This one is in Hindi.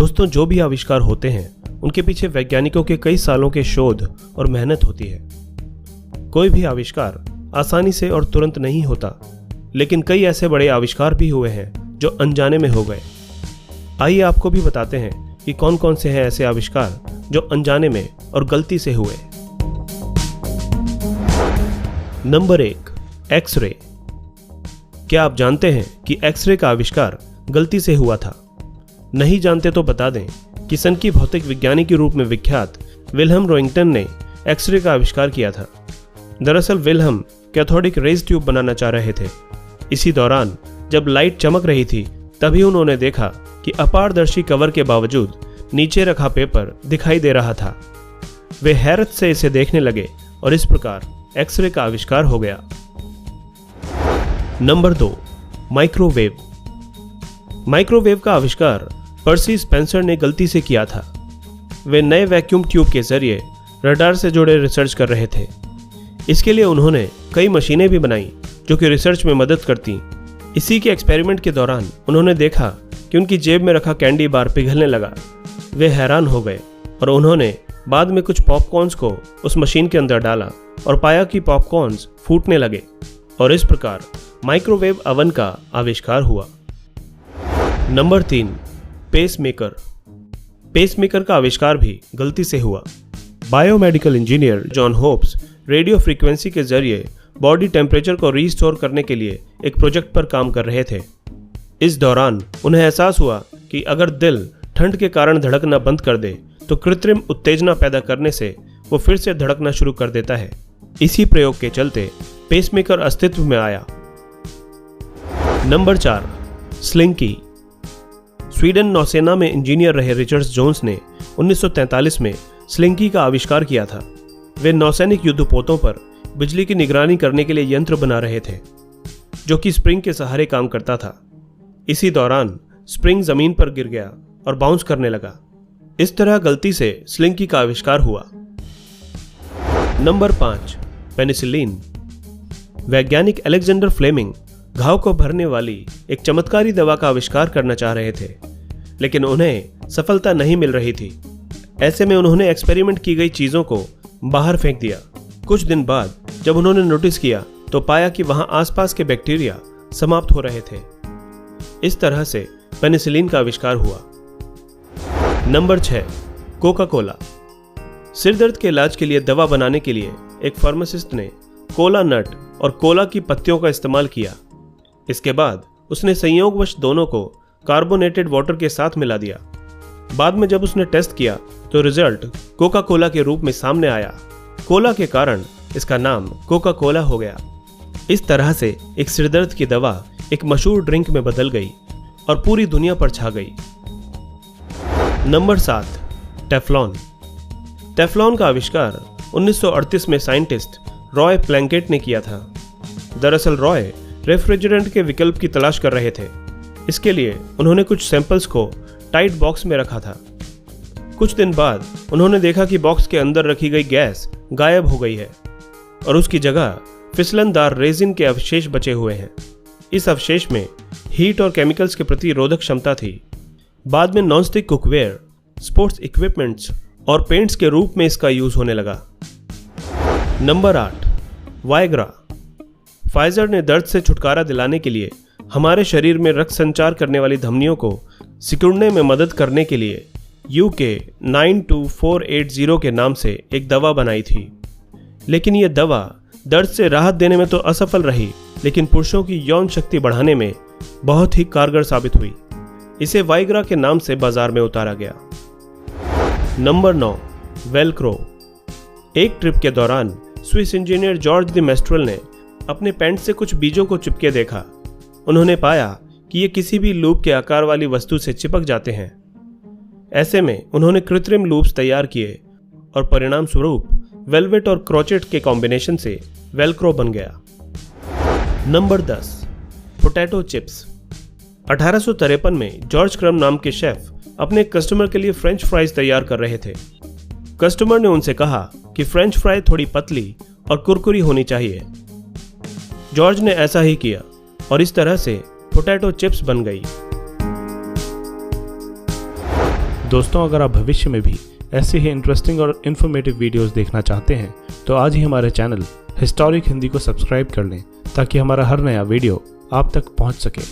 दोस्तों, जो भी आविष्कार होते हैं उनके पीछे वैज्ञानिकों के कई सालों के शोध और मेहनत होती है। कोई भी आविष्कार आसानी से और तुरंत नहीं होता, लेकिन कई ऐसे बड़े आविष्कार भी हुए हैं जो अनजाने में हो गए। आइए आपको भी बताते हैं कि कौन कौन से हैं ऐसे आविष्कार जो अनजाने में और गलती से हुए। Number 1, x ray. क्या आप जानते हैं कि एक्सरे का आविष्कार गलती से हुआ था? नहीं जानते तो बता दें कि सन की भौतिक विज्ञानी के रूप में विख्यात विल्हेम रोइंगटन ने एक्सरे का आविष्कार किया था। दरअसल विल्हेम कैथोडिक रेज ट्यूब बनाना चाह रहे थे। इसी दौरान जब लाइट चमक रही थी, तभी उन्होंने देखा कि अपारदर्शी कवर के बावजूद नीचे रखा पेपर दिखाई दे रहा था। वे हैरत से इसे देखने लगे और इस प्रकार एक्सरे का आविष्कार हो गया। Number 2, microwave. माइक्रोवेव का आविष्कार पर्सी स्पेंसर ने गलती से किया था। वे नए वैक्यूम ट्यूब के जरिए रडार से जुड़े रिसर्च कर रहे थे। इसके लिए उन्होंने कई मशीनें भी बनाई जो कि रिसर्च में मदद करती। इसी के एक्सपेरिमेंट के दौरान उन्होंने देखा कि उनकी जेब में रखा कैंडी बार पिघलने लगा। वे हैरान हो गए और उन्होंने बाद में कुछ पॉपकॉर्न्स को उस मशीन के अंदर डाला और पाया कि पॉपकॉर्न्स फूटने लगे और इस प्रकार माइक्रोवेव अवन का आविष्कार हुआ। Number 3, pacemaker. पेसमेकर का आविष्कार भी गलती से हुआ। Biomedical engineer John hopes radio frequency के जरिए बॉडी टेम्परेचर को रीस्टोर करने के लिए एक प्रोजेक्ट पर काम कर रहे थे। इस दौरान उन्हें एहसास हुआ कि अगर दिल ठंड के कारण धड़कना बंद कर दे तो कृत्रिम उत्तेजना पैदा करने से वो फिर से धड़कना शुरू कर देता है। इसी प्रयोग के चलते पेसमेकर अस्तित्व में आया। Number 4, slinky. स्वीडन नौसेना में इंजीनियर रहे रिचर्ड जोन्स ने 1943 में स्लिंकी का आविष्कार किया था। वे नौसैनिक युद्धपोतों पर बिजली की निगरानी करने के लिए यंत्र बना रहे थे जो कि स्प्रिंग के सहारे काम करता था। इसी दौरान स्प्रिंग जमीन पर गिर गया और बाउंस करने लगा। इस तरह गलती से स्लिंकी का आविष्कार हुआ। Number 5, penicillin. वैज्ञानिक अलेक्जेंडर फ्लेमिंग घाव को भरने वाली एक चमत्कारी दवा का आविष्कार करना चाह रहे थे, लेकिन उन्हें सफलता नहीं मिल रही थी। ऐसे में उन्होंने एक्सपेरिमेंट की गई चीजों को बाहर फेंक दिया। कुछ दिन बाद जब उन्होंने नोटिस किया तो पाया कि वहां आसपास के बैक्टीरिया समाप्त हो रहे थे। इस तरह से पेनिसिलिन का आविष्कार हुआ। Number 6, Coca Cola. सिर दर्द के इलाज के लिए दवा बनाने के लिए एक फार्मासिस्ट ने कोला नट और कोला की पत्तियों का इस्तेमाल किया। इसके बाद उसने संयोगवश दोनों को कार्बोनेटेड वाटर के साथ मिला दिया। बाद में जब उसने टेस्ट किया तो रिजल्ट कोका कोला के रूप में सामने आया। कोला के कारण इसका नाम कोका कोला हो गया। इस तरह से एक सिरदर्द की दवा एक मशहूर ड्रिंक में बदल गई और पूरी दुनिया पर छा गई। Number 7, Teflon. टेफ्लॉन का आविष्कार 1938 में साइंटिस्ट रॉय प्लैंकेट ने किया था। दरअसल रॉय रेफ्रिजरेंट के विकल्प की तलाश कर रहे थे। इसके लिए उन्होंने कुछ सैंपल्स को टाइट बॉक्स में रखा था। कुछ दिन बाद उन्होंने देखा कि बॉक्स के अंदर रखी गई गैस गायब हो गई है और उसकी जगह फिसलनदार रेजिन के अवशेष बचे हुए हैं। इस अवशेष में हीट और केमिकल्स के प्रति रोधक क्षमता थी। बाद में नॉनस्टिक कुकवेयर, स्पोर्ट्स इक्विपमेंट्स और पेंट्स के रूप में इसका यूज होने लगा। Number 8, Viagra. फाइजर ने दर्द से छुटकारा दिलाने के लिए हमारे शरीर में रक्त संचार करने वाली धमनियों को सिकुड़ने में मदद करने के लिए UK 92480 के नाम से एक दवा बनाई थी। लेकिन यह दवा दर्द से राहत देने में तो असफल रही, लेकिन पुरुषों की यौन शक्ति बढ़ाने में बहुत ही कारगर साबित हुई। इसे वाइग्रा के नाम से बाजार में उतारा गया। Number 9, Velcro. एक ट्रिप के दौरान Swiss engineer George the menstrual ने अपने पैंट से कुछ बीजों को चिपके देखा। उन्होंने पाया कि ये किसी भी लूप के आकार वाली वस्तु से चिपक जाते हैं। ऐसे में उन्होंने कृत्रिम लूप्स तैयार किए और परिणाम स्वरूप वेलवेट और क्रोचेट के कॉम्बिनेशन से वेलक्रो बन गया। Number 10, potato chips. 1853 में जॉर्ज क्रम नाम के शेफ अपने कस्टमर के लिए फ्रेंच फ्राइज तैयार कर रहे थे। कस्टमर ने उनसे कहा कि फ्रेंच फ्राई थोड़ी पतली और कुरकुरी होनी चाहिए। जॉर्ज ने ऐसा ही किया और इस तरह से पोटैटो चिप्स बन गई। दोस्तों, अगर आप भविष्य में भी ऐसे ही इंटरेस्टिंग और इन्फॉर्मेटिव वीडियोस देखना चाहते हैं तो आज ही हमारे चैनल हिस्टोरिक हिंदी को सब्सक्राइब कर लें ताकि हमारा हर नया वीडियो आप तक पहुंच सके।